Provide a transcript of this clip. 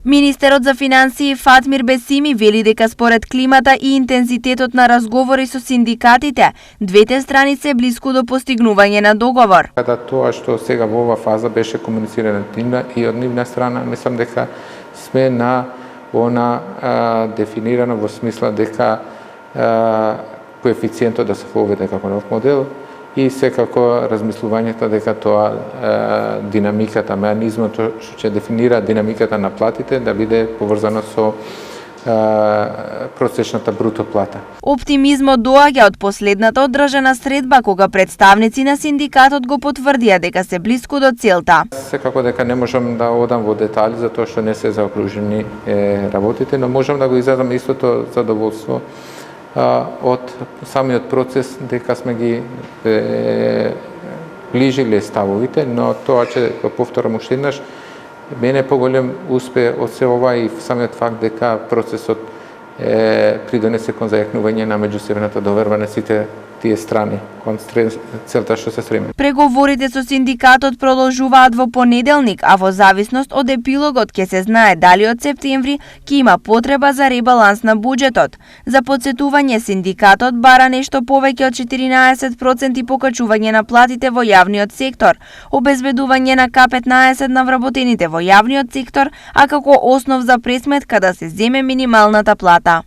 Министерот за финансии Фатмир Бесими вели дека според климата и интензитетот на разговори со синдикатите, двете страни се блиску до постигнување на договор. Када тоа што сега во ова фаза беше комуницирано и од нивна страна, мислам дека сме на она дефинирано во смисла дека коефициентот да се воведе како нов модел и секако размислувањето дека тоа динамиката, механизмот што ќе дефинира динамиката на платите да биде поврзано со просечната бруто плата. Оптимизмот доаѓа од последната одржана средба кога представници на синдикатот го потврдија дека се блиску до целта. Секако дека не можам да одам во детали затоа што не се заокружени работите, но можам да го изразам истото задоволство од самиот процес дека сме ги ближиле ставовите, но тоа ќе го повторам уште еднаш, мене поголем успех од се ова и самиот факт дека процесот придонесе кон зајакнување на меѓусебната доверба на сите тие страни кон целта што се стреми. Преговорите со синдикатот продолжуваат во понеделник, а во зависност од епилогот ќе се знае дали од септември ќе има потреба за ребаланс на буџетот. За потсетување, синдикатот бара нешто повеќе од 14% покачување на платите во јавниот сектор, обезбедување на К15 на вработените во јавниот сектор, а како основ за пресметка да се земе минималната плата.